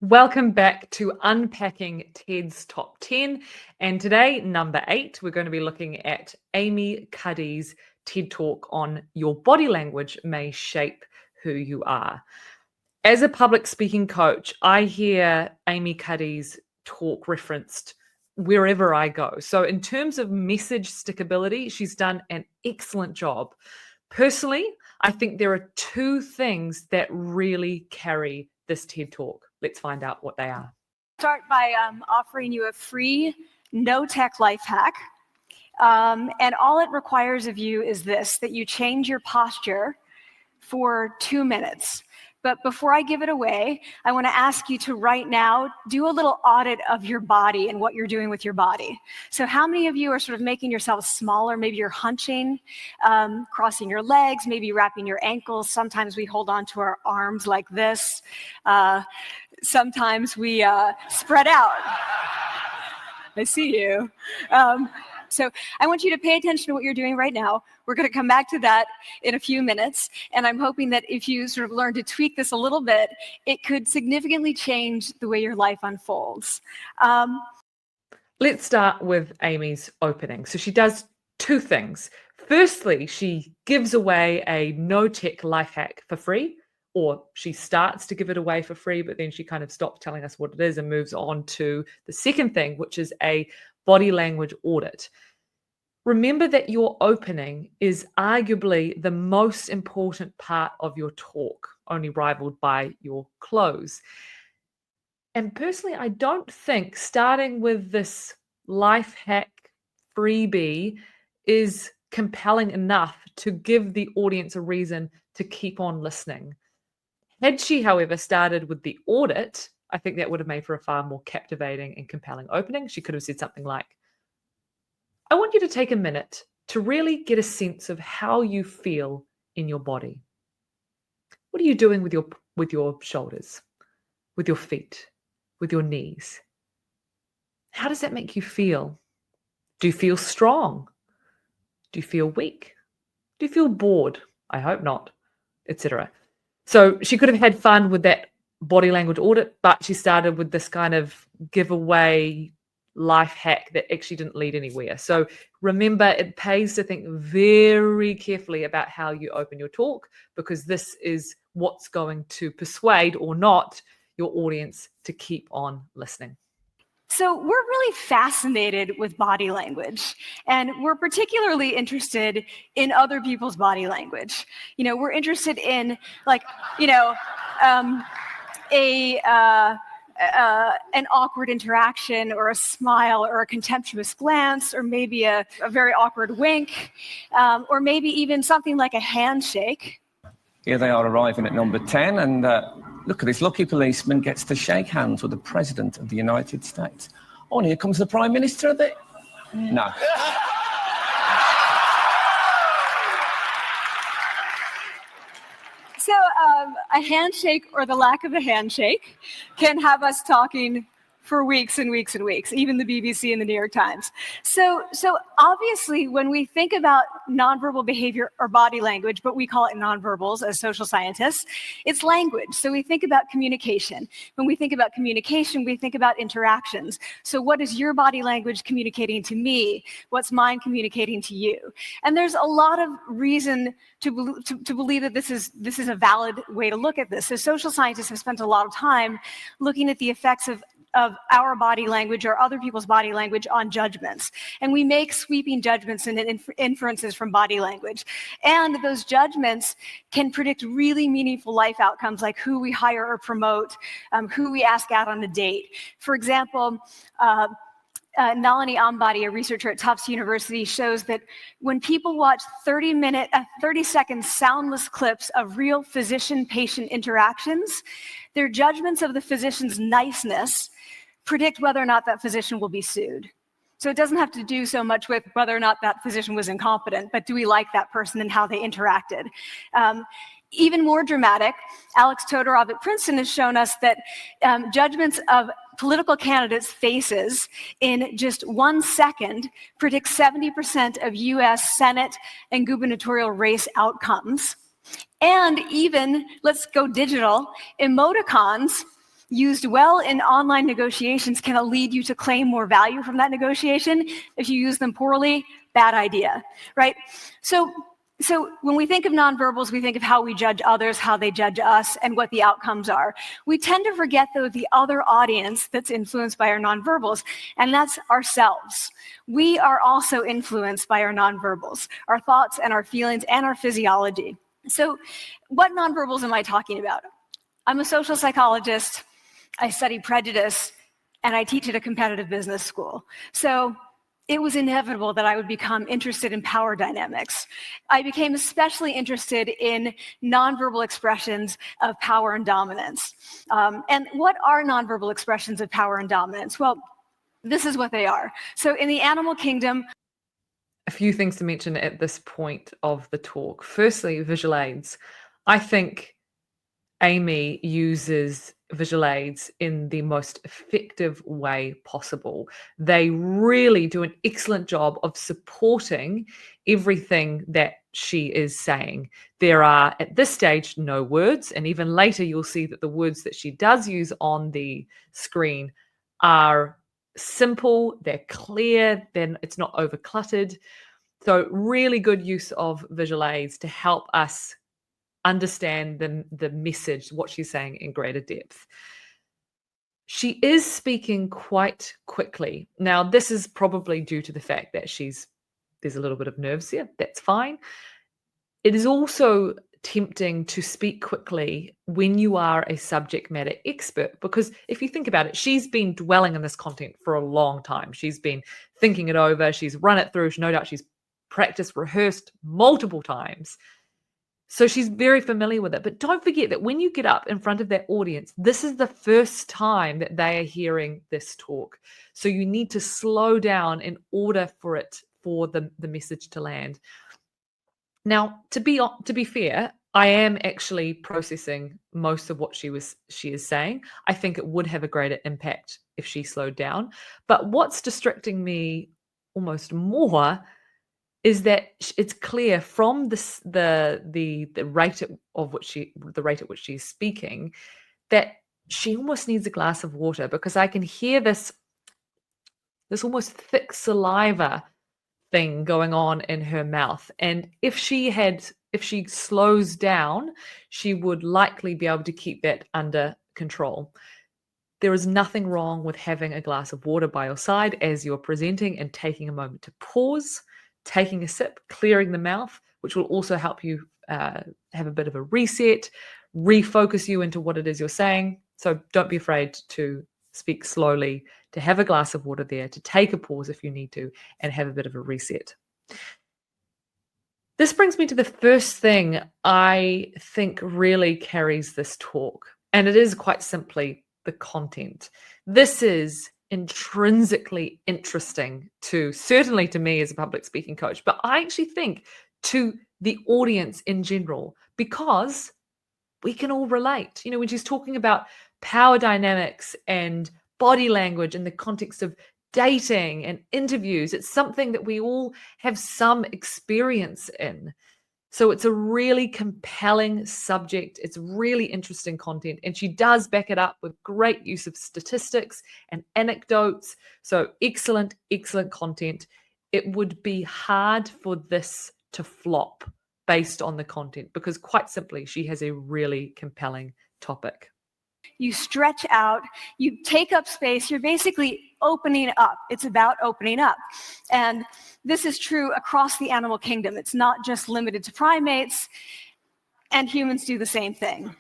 Welcome back to Unpacking TED's Top 10. And today, number 8, we're going to be looking at Amy Cuddy's TED Talk on Your Body Language May Shape Who You Are. As a public speaking coach, I hear Amy Cuddy's talk referenced wherever I go. So in terms of message stickability, she's done an excellent job. Personally, I think there are 2 things that really carry this TED Talk. Let's find out what they are. Start by offering you a free, no-tech life hack. And all it requires of you is this, that you change your posture for 2 minutes. But before I give it away, I want to ask you to right now do a little audit of your body and what you're doing with your body. So how many of you are sort of making yourselves smaller? Maybe you're hunching, crossing your legs, maybe wrapping your ankles. Sometimes we hold on to our arms like this. Sometimes we spread out. I see you. So I want you to pay attention to what you're doing right now. We're going to come back to that in a few minutes. And I'm hoping that if you sort of learn to tweak this a little bit, it could significantly change the way your life unfolds. Let's start with Amy's opening. So she does 2 things. Firstly, she gives away a no-tech life hack for free, or she starts to give it away for free, but then she kind of stops telling us what it is and moves on to the second thing, which is a body language audit. Remember that your opening is arguably the most important part of your talk, only rivaled by your close. And personally, I don't think starting with this life hack freebie is compelling enough to give the audience a reason to keep on listening. Had she, however, started with the audit, I think that would have made for a far more captivating and compelling opening. She could have said something like, I want you to take a minute to really get a sense of how you feel in your body. What are you doing with your shoulders, with your feet, with your knees? How does that make you feel? Do you feel strong? Do you feel weak? Do you feel bored? I hope not, etc. So she could have had fun with that body language audit, but she started with this kind of giveaway life hack that actually didn't lead anywhere. So remember, it pays to think very carefully about how you open your talk, because this is what's going to persuade or not your audience to keep on listening. So we're really fascinated with body language, and we're particularly interested in other people's body language. We're interested in, an awkward interaction, or a smile, or a contemptuous glance, or maybe a very awkward wink, or maybe even something like a handshake. Here they are arriving at number 10, and look at this lucky policeman gets to shake hands with the President of the United States. Oh, and here comes the Prime Minister of the... No. So a handshake, or the lack of a handshake, can have us talking for weeks and weeks and weeks, even the BBC and the New York Times. So obviously, when we think about nonverbal behavior or body language, but we call it nonverbals as social scientists, it's language. So we think about communication. When we think about communication, we think about interactions. So what is your body language communicating to me? What's mine communicating to you? And there's a lot of reason to believe that this is a valid way to look at this. So social scientists have spent a lot of time looking at the effects of our body language or other people's body language on judgments. And we make sweeping judgments and inferences from body language. And those judgments can predict really meaningful life outcomes, like who we hire or promote, who we ask out on a date. For example, Nalini Ambady, a researcher at Tufts University, shows that when people watch 30-second soundless clips of real physician-patient interactions, their judgments of the physician's niceness predict whether or not that physician will be sued. So it doesn't have to do so much with whether or not that physician was incompetent, but do we like that person and how they interacted? Even more dramatic, Alex Todorov at Princeton has shown us that judgments of political candidates' faces in just 1 second predict 70% of US Senate and gubernatorial race outcomes. And even, let's go digital, emoticons used well in online negotiations can lead you to claim more value from that negotiation. If you use them poorly, bad idea, right? So when we think of nonverbals, we think of how we judge others, how they judge us, and what the outcomes are. We tend to forget, though, the other audience that's influenced by our nonverbals, and that's ourselves. We are also influenced by our nonverbals, our thoughts and our feelings and our physiology. So what nonverbals am I talking about? I'm a social psychologist, I study prejudice, and I teach at a competitive business school. So it was inevitable that I would become interested in power dynamics. I became especially interested in nonverbal expressions of power and dominance. And what are nonverbal expressions of power and dominance? Well, this is what they are. So in the animal kingdom, A few things to mention at this point of the talk. Firstly, visual aids. I think Amy uses visual aids in the most effective way possible. They really do an excellent job of supporting everything that she is saying. There are, at this stage, no words, and even later you'll see that the words that she does use on the screen are simple, they're clear, then it's not overcluttered. So really good use of visual aids to help us understand the message, what she's saying in greater depth. She is speaking quite quickly. Now, this is probably due to the fact that there's a little bit of nerves here. That's fine. It is also tempting to speak quickly when you are a subject matter expert, because if you think about it, she's been dwelling in this content for a long time. She's been thinking it over. She's run it through. No doubt she's practiced, rehearsed multiple times. So she's very familiar with it. But don't forget that when you get up in front of that audience, this is the first time that they are hearing this talk. So you need to slow down in order for the message to land. Now, to be fair, I am actually processing most of what she is saying. I think it would have a greater impact if she slowed down. But what's distracting me almost more is that it's clear from the rate at which she's speaking that she almost needs a glass of water, because I can hear this almost thick saliva thing going on in her mouth. And if she slows down, she would likely be able to keep that under control. There is nothing wrong with having a glass of water by your side as you're presenting and taking a moment to pause, taking a sip, clearing the mouth, which will also help you have a bit of a reset, refocus you into what it is you're saying. So don't be afraid to speak slowly, to have a glass of water there, to take a pause if you need to, and have a bit of a reset. This brings me to the first thing I think really carries this talk, and it is quite simply the content. This is intrinsically interesting certainly to me as a public speaking coach, but I actually think to the audience in general, because we can all relate. When she's talking about power dynamics and body language in the context of dating and interviews, it's something that we all have some experience in. So it's a really compelling subject. It's really interesting content. And she does back it up with great use of statistics and anecdotes. So excellent, excellent content. It would be hard for this to flop based on the content, because quite simply, she has a really compelling topic. You stretch out, you take up space, you're basically opening up. It's about opening up. And this is true across the animal kingdom. It's not just limited to primates, and humans do the same thing.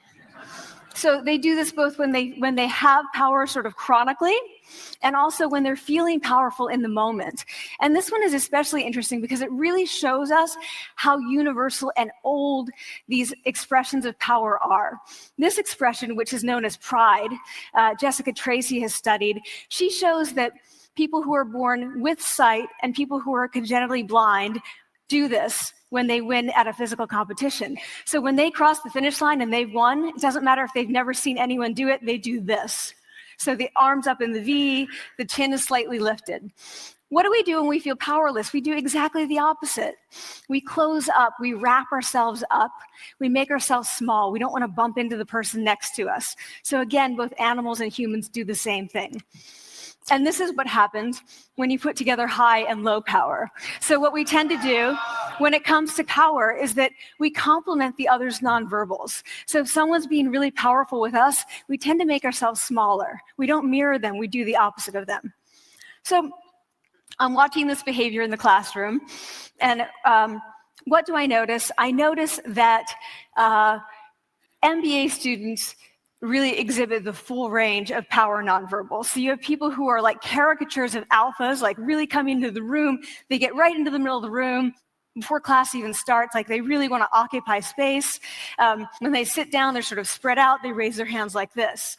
So they do this both when they have power sort of chronically, and also when they're feeling powerful in the moment. And this one is especially interesting because it really shows us how universal and old these expressions of power are. This expression, which is known as pride, Jessica Tracy has studied, she shows that people who are born with sight and people who are congenitally blind do this when they win at a physical competition. So when they cross the finish line and they've won, it doesn't matter if they've never seen anyone do it, they do this. So the arms up in the V, the chin is slightly lifted. What do we do when we feel powerless? We do exactly the opposite. We close up, we wrap ourselves up, we make ourselves small. We don't want to bump into the person next to us. So again, both animals and humans do the same thing. And this is what happens when you put together high and low power. So what we tend to do when it comes to power is that we complement the other's nonverbals. So if someone's being really powerful with us, we tend to make ourselves smaller. We don't mirror them, we do the opposite of them. So I'm watching this behavior in the classroom, and what do I notice? I notice that MBA students really exhibit the full range of power nonverbals. So you have people who are like caricatures of alphas, like really come into the room, they get right into the middle of the room before class even starts, like they really want to occupy space. When they sit down, they're sort of spread out, they raise their hands like this.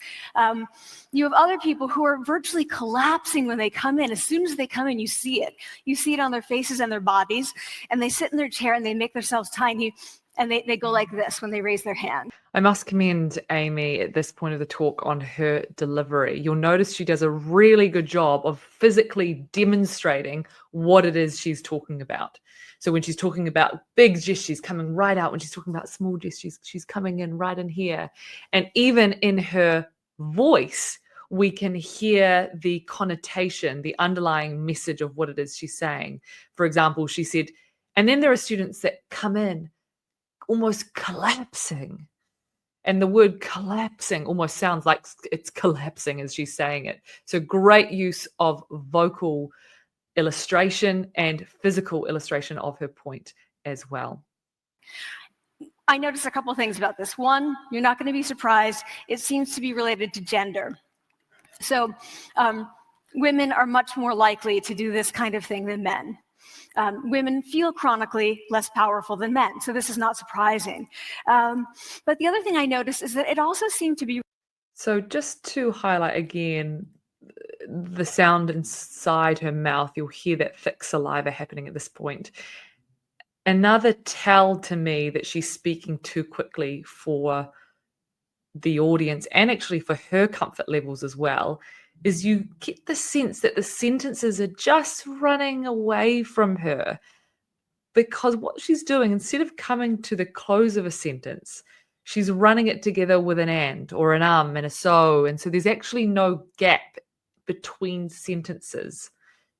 You have other people who are virtually collapsing when they come in. As soon as they come in, you see it. You see it on their faces and their bodies, and they sit in their chair and they make themselves tiny, and they go like this when they raise their hand. I must commend Amy at this point of the talk on her delivery. You'll notice she does a really good job of physically demonstrating what it is she's talking about. So when she's talking about big gestures, she's coming right out. When she's talking about small gestures, she's coming in right in here. And even in her voice, we can hear the connotation, the underlying message of what it is she's saying. For example, she said, and then there are students that come in almost collapsing. And the word collapsing almost sounds like it's collapsing as she's saying it. So great use of vocal illustration and physical illustration of her point as well. I noticed a couple of things about this. One, you're not going to be surprised. It seems to be related to gender. So women are much more likely to do this kind of thing than men. Women feel chronically less powerful than men, so this is not surprising. But the other thing I noticed is that it also seemed to be... So just to highlight again, the sound inside her mouth, you'll hear that thick saliva happening at this point. Another tell to me that she's speaking too quickly for the audience and actually for her comfort levels as well, is you get the sense that the sentences are just running away from her, because what she's doing, instead of coming to the close of a sentence, she's running it together with an and or an and a so. And so there's actually no gap between sentences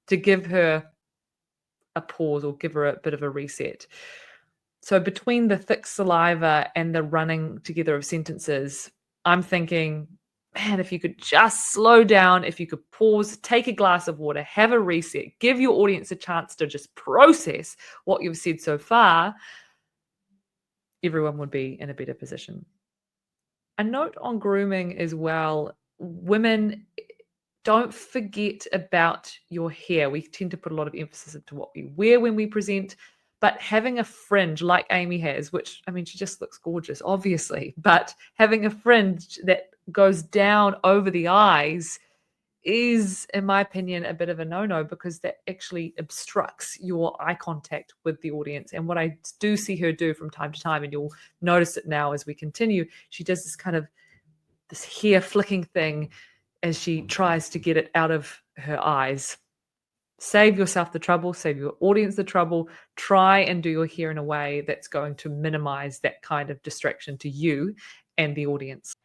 to give her a pause or give her a bit of a reset. So between the thick saliva and the running together of sentences, I'm thinking, man, if you could just slow down, if you could pause, take a glass of water, have a reset, give your audience a chance to just process what you've said so far, everyone would be in a better position. A note on grooming as well, women, don't forget about your hair. We tend to put a lot of emphasis into what we wear when we present, but having a fringe like Amy has, which, I mean, she just looks gorgeous, obviously, but having a fringe that goes down over the eyes is, in my opinion, a bit of a no-no, because that actually obstructs your eye contact with the audience. And what I do see her do from time to time, and you'll notice it now as we continue, she does this kind of this hair flicking thing as she tries to get it out of her eyes. Save yourself the trouble, save your audience the trouble. Try and do your hair in a way that's going to minimize that kind of distraction to you and the audience.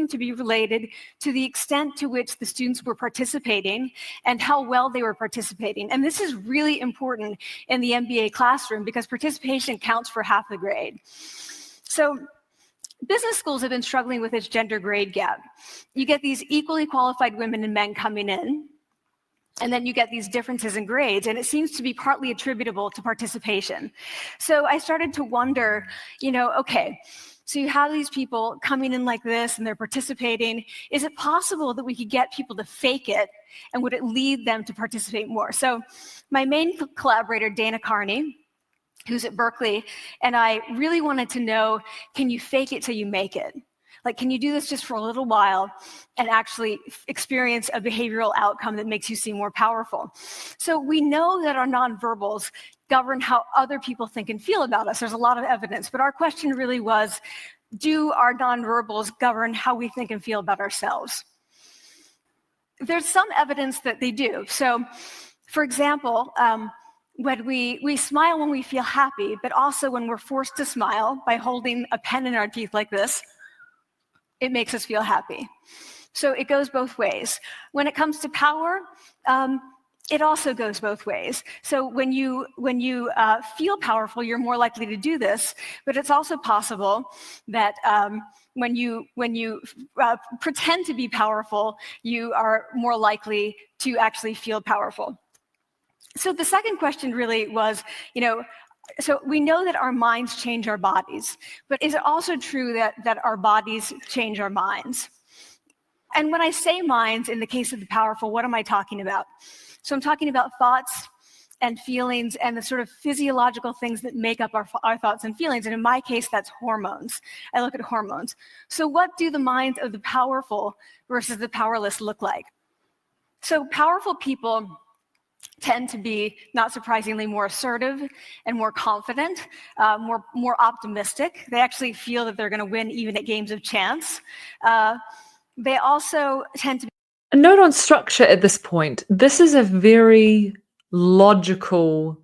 To be related to the extent to which the students were participating and how well they were participating. And this is really important in the MBA classroom because participation counts for half the grade. So business schools have been struggling with its gender grade gap. You get these equally qualified women and men coming in, and then you get these differences in grades, and it seems to be partly attributable to participation. So I started to wonder, okay, so you have these people coming in like this and they're participating. Is it possible that we could get people to fake it, and would it lead them to participate more? So my main collaborator, Dana Carney, who's at Berkeley, and I really wanted to know, can you fake it till you make it? Like, can you do this just for a little while and actually experience a behavioral outcome that makes you seem more powerful? So we know that our nonverbals govern how other people think and feel about us. There's a lot of evidence, but our question really was, do our nonverbals govern how we think and feel about ourselves? There's some evidence that they do. So For example, when we smile when we feel happy, but also when we're forced to smile by holding a pen in our teeth like this, it makes us feel happy. So it goes both ways. When it comes to power, it also goes both ways. So when you feel powerful, you're more likely to do this, but it's also possible that when you pretend to be powerful, you are more likely to actually feel powerful. So the second question really was, so we know that our minds change our bodies, but is it also true that our bodies change our minds? And when I say minds, in the case of the powerful, what am I talking about? So I'm talking about thoughts and feelings and the sort of physiological things that make up our thoughts and feelings. And in my case, that's hormones. I look at hormones. So what do the minds of the powerful versus the powerless look like? So powerful people tend to be, not surprisingly, more assertive and more confident, more optimistic. They actually feel that they're going to win even at games of chance. They also tend to be. A note on structure at this point. This is a very logical,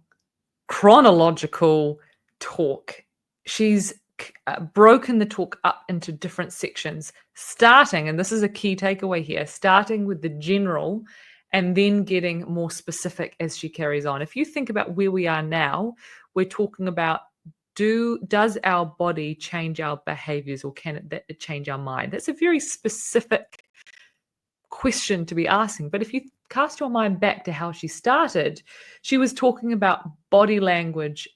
chronological talk. She's broken the talk up into different sections, starting, and this is a key takeaway here, starting with the general and then getting more specific as she carries on. If you think about where we are now, we're talking about does our body change our behaviors, or can it change our mind? That's a very specific question to be asking. But if you cast your mind back to how she started, she was talking about body language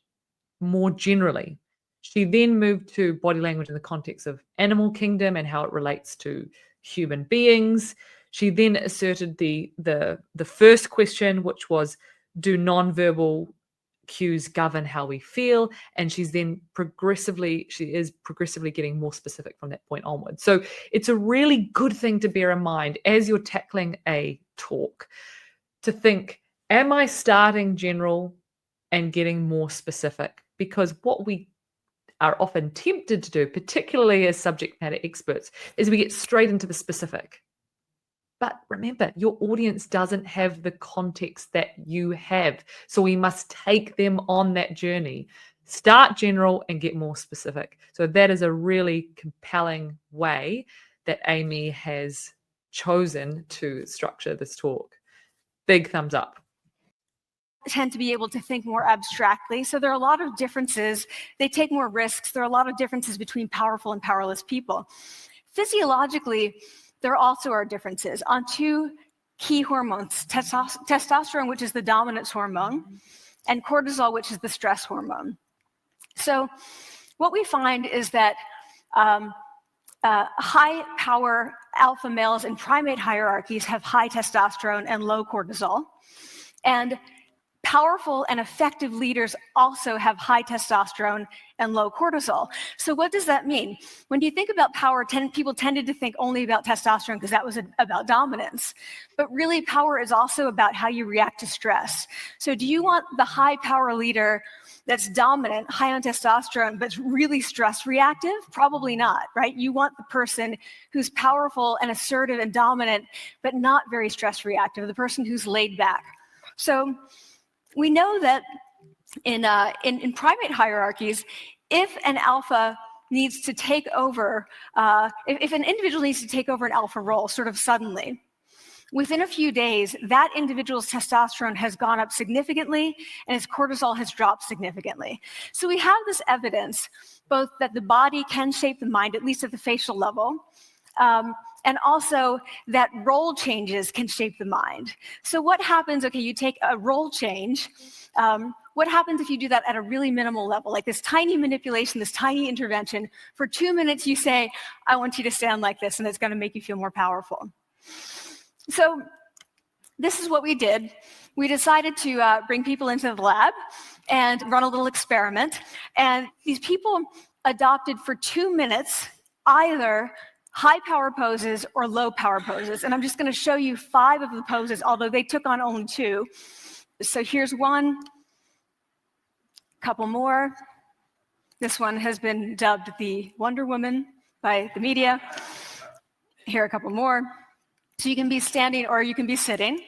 more generally. She then moved to body language in the context of animal kingdom and how it relates to human beings. She then asserted the first question, which was, do nonverbal cues govern how we feel? And she is progressively getting more specific from that point onward. So it's a really good thing to bear in mind as you're tackling a talk, to think, am I starting general and getting more specific? Because what we are often tempted to do, particularly as subject matter experts, is we get straight into the specific. But remember, your audience doesn't have the context that you have. So we must take them on that journey. Start general and get more specific. So that is a really compelling way that Amy has chosen to structure this talk. Big thumbs up. Tend to be able to think more abstractly. So there are a lot of differences. They take more risks. There are a lot of differences between powerful and powerless people. Physiologically, there also are differences on two key hormones, testosterone, which is the dominance hormone, and cortisol, which is the stress hormone. So what we find is that high-power alpha males in primate hierarchies have high testosterone and low cortisol. And powerful and effective leaders also have high testosterone and low cortisol. So what does that mean? When you think about power, people tended to think only about testosterone because that was about dominance. But really, power is also about how you react to stress. So do you want the high power leader that's dominant, high on testosterone, but really stress reactive? Probably not, right? You want the person who's powerful and assertive and dominant, but not very stress reactive, the person who's laid back. So we know that in primate hierarchies, if an alpha needs to take over, if an individual needs to take over an alpha role sort of suddenly, within a few days, that individual's testosterone has gone up significantly and his cortisol has dropped significantly. So we have this evidence, both that the body can shape the mind, at least at the facial level, and also that role changes can shape the mind. So what happens, okay, you take a role change, what happens if you do that at a really minimal level, like this tiny manipulation, this tiny intervention? For 2 minutes you say, I want you to stand like this, and it's going to make you feel more powerful. So this is what we did. We decided to bring people into the lab and run a little experiment. And these people adopted for 2 minutes either high power poses or low power poses. And I'm just going to show you 5 of the poses, although they took on only 2. So here's one, couple more. This one has been dubbed the Wonder Woman by the media. Here are a couple more. So you can be standing or you can be sitting.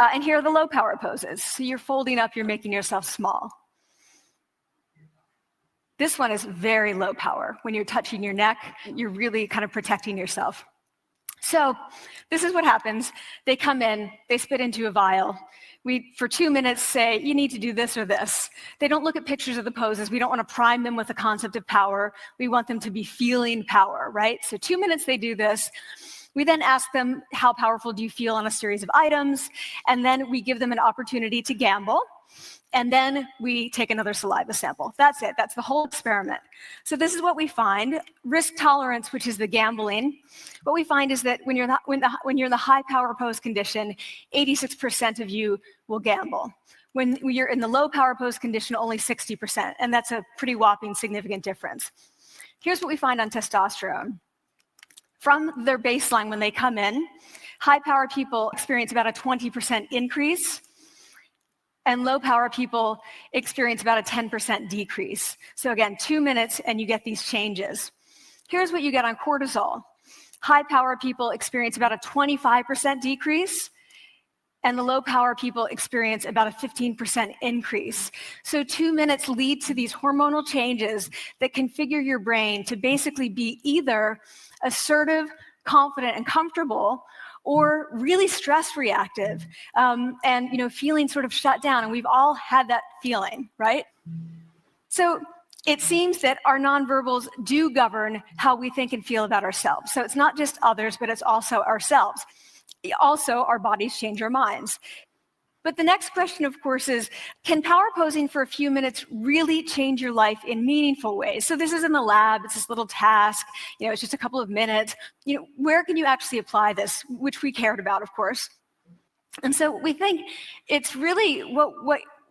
And here are the low power poses. So you're folding up, you're making yourself small. This one is very low power. When you're touching your neck, you're really kind of protecting yourself. So this is what happens. They come in, they spit into a vial. We, for 2 minutes, say, you need to do this or this. They don't look at pictures of the poses. We don't want to prime them with the concept of power. We want them to be feeling power, right? So 2 minutes they do this. We then ask them, how powerful do you feel on a series of items? And then we give them an opportunity to gamble. And then we take another saliva sample. That's it. That's the whole experiment. So this is what we find. Risk tolerance, which is the gambling. What we find is that when you're in the high power pose condition, 86% of you will gamble. When you're in the low power pose condition, only 60%. And that's a pretty whopping significant difference. Here's what we find on testosterone. From their baseline when they come in, high power people experience about a 20% increase. And low power people experience about a 10% decrease. So again, 2 minutes and you get these changes. Here's what you get on cortisol. High power people experience about a 25% decrease, and the low power people experience about a 15% increase. So 2 minutes lead to these hormonal changes that configure your brain to basically be either assertive, confident, and comfortable, or really stress reactive, and feeling sort of shut down. And we've all had that feeling, right? So it seems that our nonverbals do govern how we think and feel about ourselves. So it's not just others, but it's also ourselves. Also, our bodies change our minds. But the next question, of course, is, can power posing for a few minutes really change your life in meaningful ways? So this is in the lab, it's this little task, it's just a couple of minutes. Where can you actually apply this, which we cared about, of course. And so we think it's really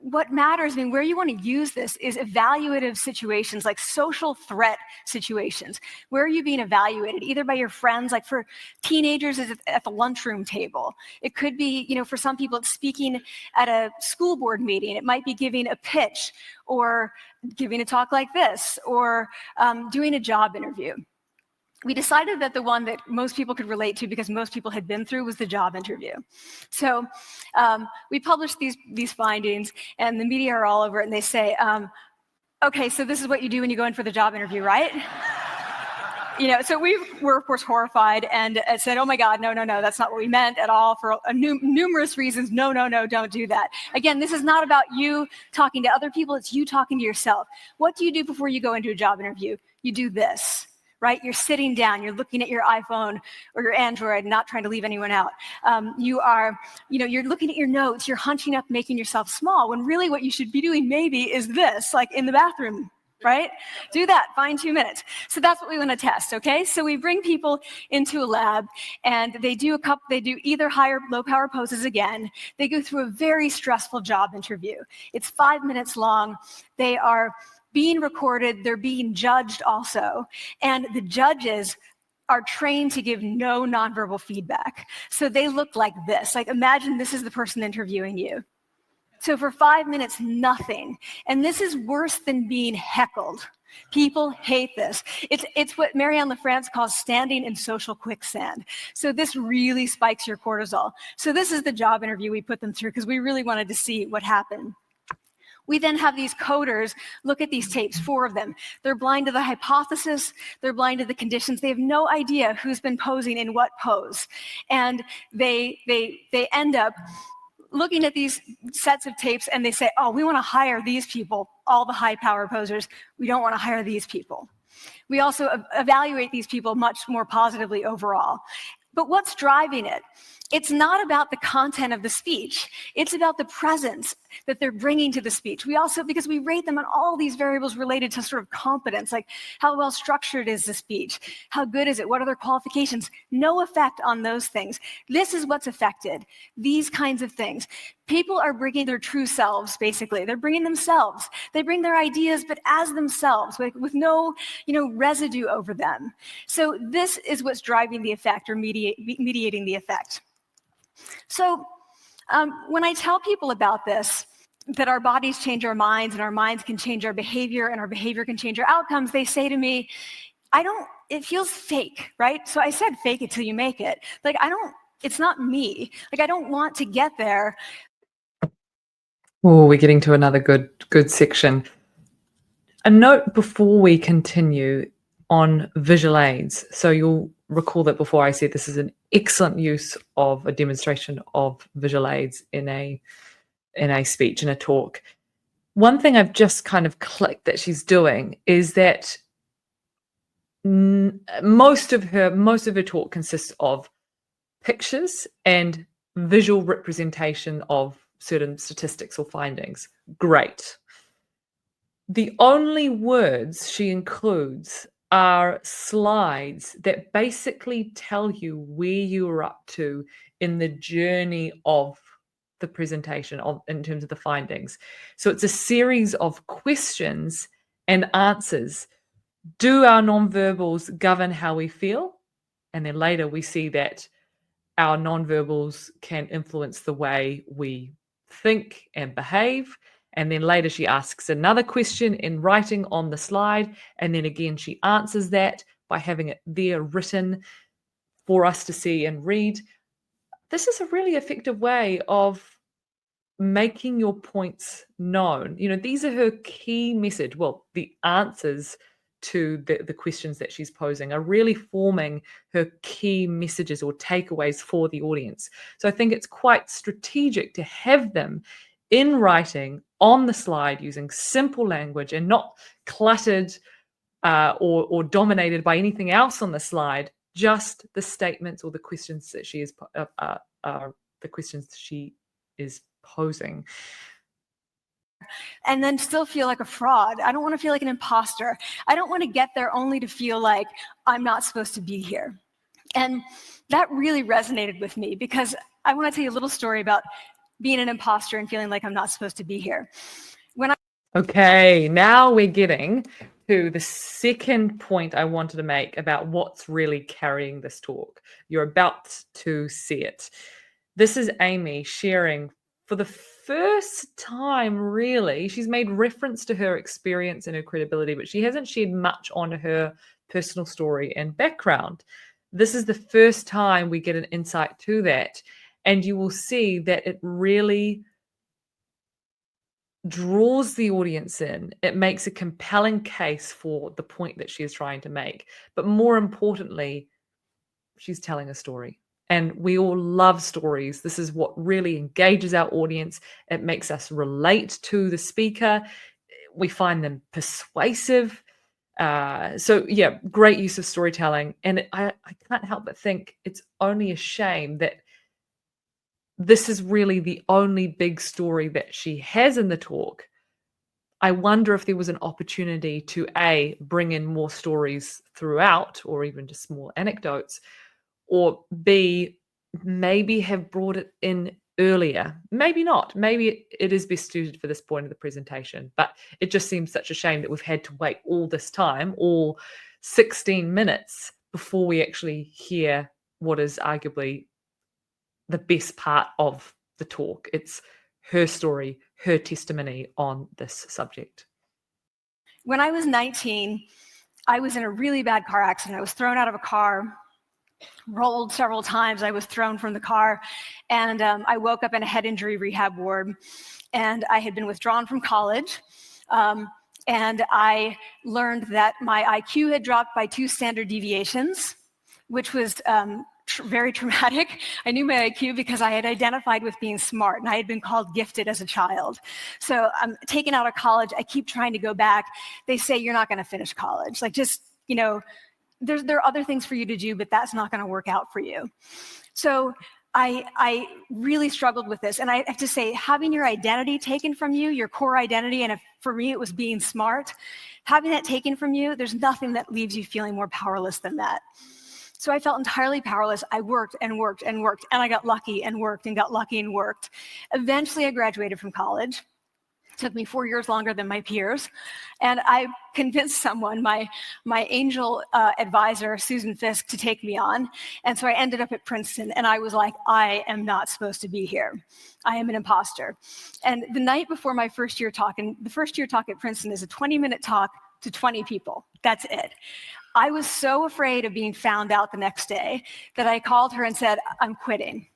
what matters, where you want to use this is evaluative situations, like social threat situations. Where are you being evaluated? Either by your friends, like for teenagers, is at the lunchroom table. It could be, for some people, it's speaking at a school board meeting. It might be giving a pitch or giving a talk like this or doing a job interview. We decided that the one that most people could relate to, because most people had been through, was the job interview. So we published these findings, and the media are all over it, and they say, okay, so this is what you do when you go in for the job interview, right? So we were, of course, horrified and said, oh my God, no, that's not what we meant at all for numerous reasons. No, don't do that. Again, this is not about you talking to other people, it's you talking to yourself. What do you do before you go into a job interview? You do this. Right? You're sitting down, you're looking at your iPhone or your Android, not trying to leave anyone out. You're looking at your notes, you're hunching up, making yourself small, when really what you should be doing maybe is this, like in the bathroom, right? Do that, find 2 minutes. So that's what we want to test, okay? So we bring people into a lab and they do either high or low power poses again. They go through a very stressful job interview. It's 5 minutes long. They are being recorded, they're being judged also, and the judges are trained to give no nonverbal feedback. So they look like this. Like, imagine this is the person interviewing you. So for 5 minutes, nothing. And this is worse than being heckled. People hate this. It's what Marianne LaFrance calls standing in social quicksand. So this really spikes your cortisol. So this is the job interview we put them through because we really wanted to see what happened. We then have these coders look at these tapes, 4 of them. They're blind to the hypothesis, they're blind to the conditions. They have no idea who's been posing in what pose. And they end up looking at these sets of tapes and they say, oh, we want to hire these people, all the high power posers. We don't want to hire these people. We also evaluate these people much more positively overall. But what's driving it? It's not about the content of the speech. It's about the presence that they're bringing to the speech. We also, because we rate them on all these variables related to sort of competence, like how well structured is the speech? How good is it? What are their qualifications? No effect on those things. This is what's affected, these kinds of things. People are bringing their true selves, basically. They're bringing themselves. They bring their ideas, but as themselves, with no residue over them. So this is what's driving the effect or mediating the effect. So when I tell people about this, that our bodies change our minds and our minds can change our behavior and our behavior can change our outcomes, they say to me, it feels fake, right? So I said, fake it till you make it. Like, I don't It's not me. Like, I don't want to get there. Oh, we're getting to another good section. A note before we continue on visual aids. So you'll recall that before I said this is an excellent use of a demonstration of visual aids in a speech, in a talk. One thing I've just kind of clicked that she's doing is that most of her talk consists of pictures and visual representation of certain statistics or findings. Great. The only words she includes are slides that basically tell you where you are up to in the journey of the presentation in terms of the findings. So it's a series of questions and answers. Do our nonverbals govern how we feel? And then later we see that our nonverbals can influence the way we think and behave. And then later she asks another question in writing on the slide. And then again, she answers that by having it there written for us to see and read. This is a really effective way of making your points known. These are her key message. Well, the answers to the questions that she's posing are really forming her key messages or takeaways for the audience. So I think it's quite strategic to have them in writing on the slide using simple language and not cluttered or dominated by anything else on the slide, just the statements or the questions that she is posing. And then still feel like a fraud. I don't want to feel like an imposter. I don't want to get there only to feel like I'm not supposed to be here. And that really resonated with me, because I want to tell you a little story about being an imposter and feeling like I'm not supposed to be here. Okay, now we're getting to the second point I wanted to make about what's really carrying this talk. You're about to see it. This is Amy sharing for the first time, really. She's made reference to her experience and her credibility, but she hasn't shared much on her personal story and background. This is the first time we get an insight to that. And you will see that it really draws the audience in. It makes a compelling case for the point that she is trying to make. But more importantly, she's telling a story. And we all love stories. This is what really engages our audience. It makes us relate to the speaker. We find them persuasive. So yeah, great use of storytelling. And I can't help but think it's only a shame that this is really the only big story that she has in the talk. I wonder if there was an opportunity to A, bring in more stories throughout, or even just small anecdotes, or B, maybe have brought it in earlier. Maybe not. Maybe it is best suited for this point of the presentation, but it just seems such a shame that we've had to wait all this time, all 16 minutes, before we actually hear what is arguably the best part of the talk. It's her story, her testimony on this subject. When I was 19, I was in a really bad car accident. I was thrown out of a car, rolled several times. I was thrown from the car, and I woke up in a head injury rehab ward, and I had been withdrawn from college. And I learned that my IQ had dropped by 2 standard deviations, which was very traumatic. I knew my IQ because I had identified with being smart, and I had been called gifted as a child. So I'm taken out of college. I keep trying to go back. They say, you're not going to finish college. Like, just, there are other things for you to do, but that's not going to work out for you. So I really struggled with this. And I have to say, having your identity taken from you, your core identity, and for me it was being smart, having that taken from you, there's nothing that leaves you feeling more powerless than that. So I felt entirely powerless. I worked and worked and worked, and I got lucky and worked and got lucky and worked. Eventually, I graduated from college. It took me 4 years longer than my peers. And I convinced someone, my angel advisor, Susan Fisk, to take me on. And so I ended up at Princeton, and I was like, I am not supposed to be here. I am an imposter. And the night before my first year talk, and the first year talk at Princeton is a 20-minute talk to 20 people. That's it. I was so afraid of being found out the next day that I called her and said, I'm quitting.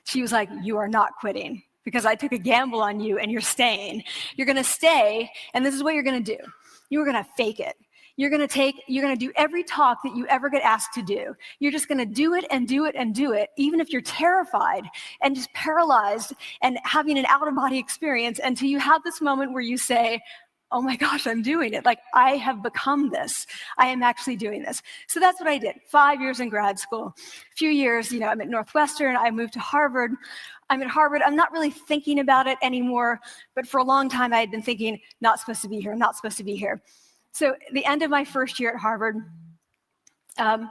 She was like, you are not quitting because I took a gamble on you and you're staying. You're going to stay, and this is what you're going to do. You're going to fake it. You're going to do every talk that you ever get asked to do. You're just going to do it and do it and do it, even if you're terrified and just paralyzed and having an out-of-body experience until you have this moment where you say, oh my gosh, I'm doing it. Like, I have become this. I am actually doing this. So that's what I did. 5 years in grad school, a few years, I'm at Northwestern. I moved to Harvard. I'm at Harvard. I'm not really thinking about it anymore, but for a long time I had been thinking, not supposed to be here, not supposed to be here. So at the end of my first year at Harvard, a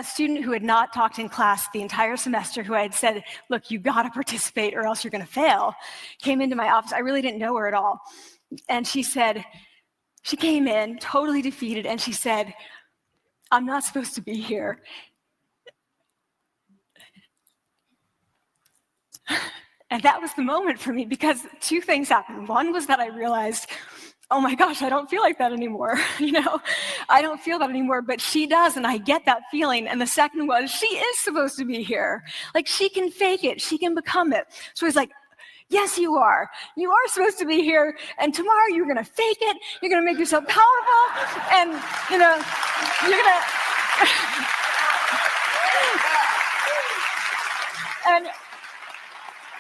student who had not talked in class the entire semester, who I had said, look, you got to participate or else you're going to fail, came into my office. I really didn't know her at all. And she came in totally defeated, and she said, I'm not supposed to be here. And that was the moment for me, because two things happened. One was that I realized, oh my gosh, I don't feel like that anymore. I don't feel that anymore, but she does, and I get that feeling. And the second was, she is supposed to be here. Like, she can fake it, she can become it. So he's like, yes, you are. You are supposed to be here, and tomorrow you're going to fake it. You're going to make yourself powerful, and you're going to. And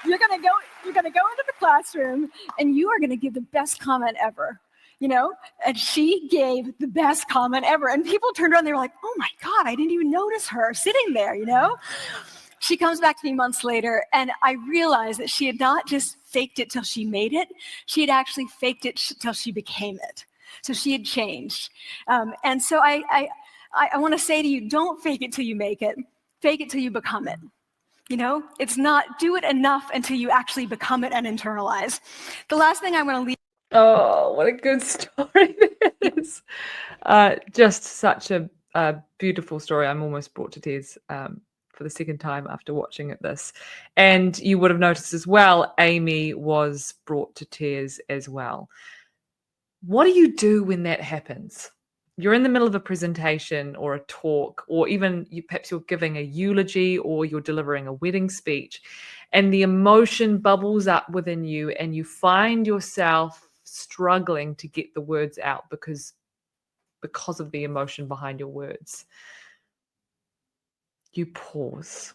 you're going to go into the classroom, and you are going to give the best comment ever. And she gave the best comment ever. And people turned around, they were like, oh my God, I didn't even notice her sitting there, She comes back to me months later, and I realized that she had not just faked it till she made it, she had actually faked it till she became it. So she had changed. And so I want to say to you, don't fake it till you make it. Fake it till you become it. It's not do it enough until you actually become it and internalize. The last thing I want to leave. Oh, what a good story that is. Just such a beautiful story. I'm almost brought to tears for the second time after watching this. And you would have noticed as well, Amy was brought to tears as well. What do you do when that happens? You're in the middle of a presentation or a talk, or even perhaps you're giving a eulogy or you're delivering a wedding speech, and the emotion bubbles up within you and you find yourself struggling to get the words out because of the emotion behind your words. You pause.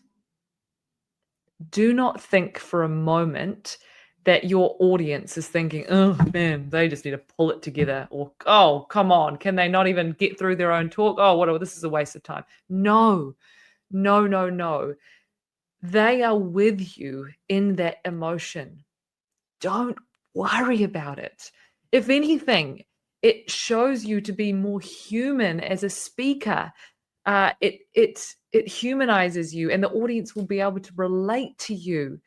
Do not think for a moment that your audience is thinking, oh man, they just need to pull it together, or oh, come on, can they not even get through their own talk? Oh, whatever, this is a waste of time. No. They are with you in that emotion. Don't worry about it. If anything, it shows you to be more human as a speaker. It humanizes you, and the audience will be able to relate to you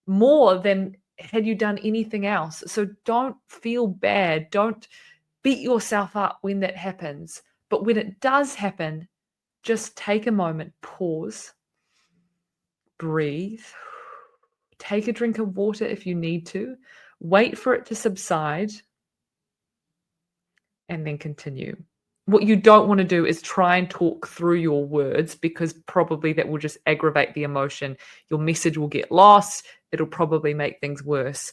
more than had you done anything else. So don't feel bad. Don't beat yourself up when that happens. But when it does happen, just take a moment, pause, breathe, take a drink of water if you need to, wait for it to subside, and then continue. What you don't want to do is try and talk through your words, because probably that will just aggravate the emotion. Your message will get lost. It'll probably make things worse.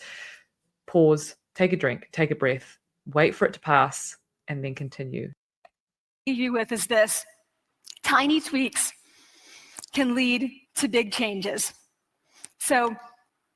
Pause, take a drink, take a breath, wait for it to pass, and then continue. Leave you with is this: tiny tweaks can lead to big changes. So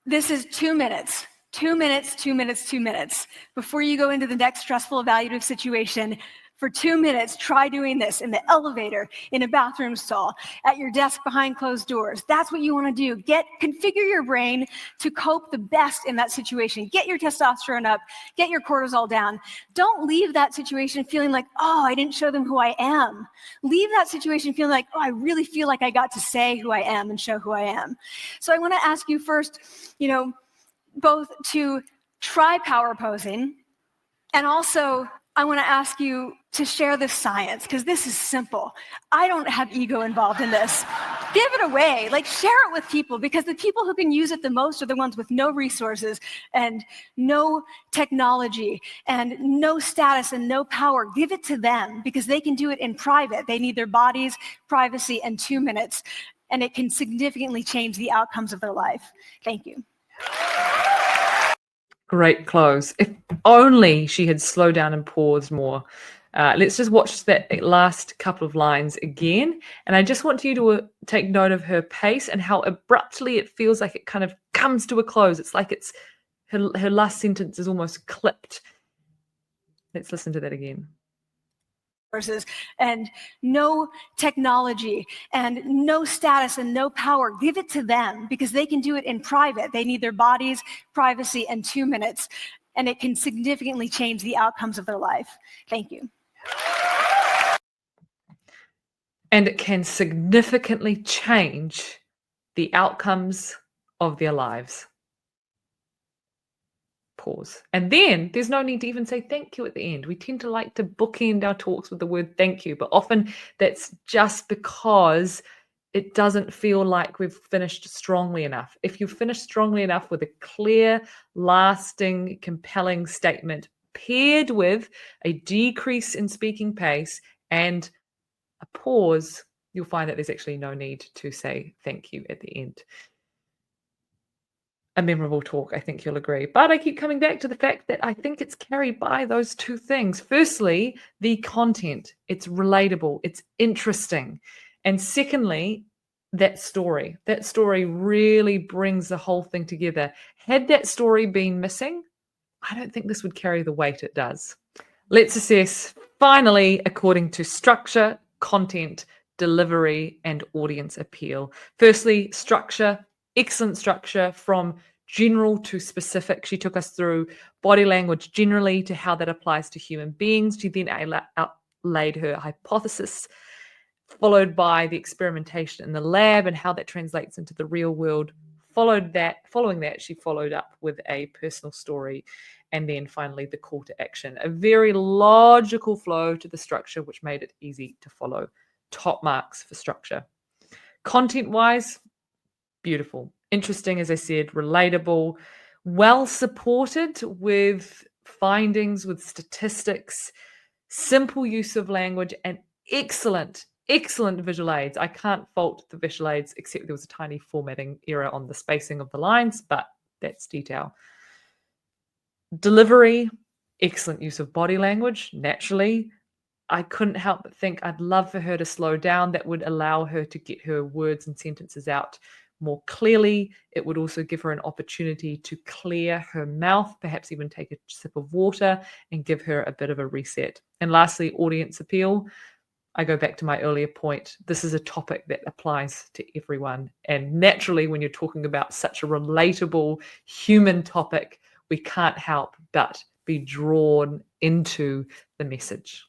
this is 2 minutes. 2 minutes, 2 minutes, 2 minutes. Before you go into the next stressful evaluative situation, for 2 minutes, try doing this in the elevator, in a bathroom stall, at your desk behind closed doors. That's what you want to do. Configure your brain to cope the best in that situation. Get your testosterone up, get your cortisol down. Don't leave that situation feeling like, oh, I didn't show them who I am. Leave that situation feeling like, oh, I really feel like I got to say who I am and show who I am. So I want to ask you first, both to try power posing, and also I want to ask you to share this science, because this is simple. I don't have ego involved in this. Give it away, like share it with people, because the people who can use it the most are the ones with no resources and no technology and no status and no power. Give it to them because they can do it in private. They need their bodies, privacy, and 2 minutes, and it can significantly change the outcomes of their life. Thank you. Great close. If only she had slowed down and paused more. Let's just watch that last couple of lines again. And I just want you to take note of her pace and how abruptly it feels like it kind of comes to a close. It's like her last sentence is almost clipped. Let's listen to that again. And no technology and no status and no power. Give it to them because they can do it in private. They need their bodies, privacy, and 2 minutes, and it can significantly change the outcomes of their life. Thank you. And it can significantly change the outcomes of their lives. Pause. And then there's no need to even say thank you at the end. We tend to like to bookend our talks with the word thank you, but often that's just because it doesn't feel like we've finished strongly enough. If you finish strongly enough with a clear, lasting, compelling statement paired with a decrease in speaking pace and a pause, you'll find that there's actually no need to say thank you at the end. A memorable talk, I think you'll agree. But I keep coming back to the fact that I think it's carried by those two things. Firstly, the content. It's relatable. It's interesting. And secondly, that story. That story really brings the whole thing together. Had that story been missing, I don't think this would carry the weight it does. Let's assess, finally, according to structure, content, delivery, and audience appeal. Firstly, structure. Excellent structure from general to specific. She took us through body language generally to how that applies to human beings. She then outlaid her hypothesis, followed by the experimentation in the lab and how that translates into the real world. Following that, she followed up with a personal story, and then finally the call to action. A very logical flow to the structure, which made it easy to follow. Top marks for structure. Content-wise, beautiful. Interesting, as I said, relatable, well supported with findings, with statistics, simple use of language, and excellent visual aids. I can't fault the visual aids, except there was a tiny formatting error on the spacing of the lines, but that's detail. Delivery, excellent use of body language, naturally. I couldn't help but think I'd love for her to slow down. That would allow her to get her words and sentences out more clearly. It would also give her an opportunity to clear her mouth, perhaps even take a sip of water and give her a bit of a reset. And lastly, audience appeal. I go back to my earlier point. This is a topic that applies to everyone. And naturally, when you're talking about such a relatable human topic, we can't help but be drawn into the message.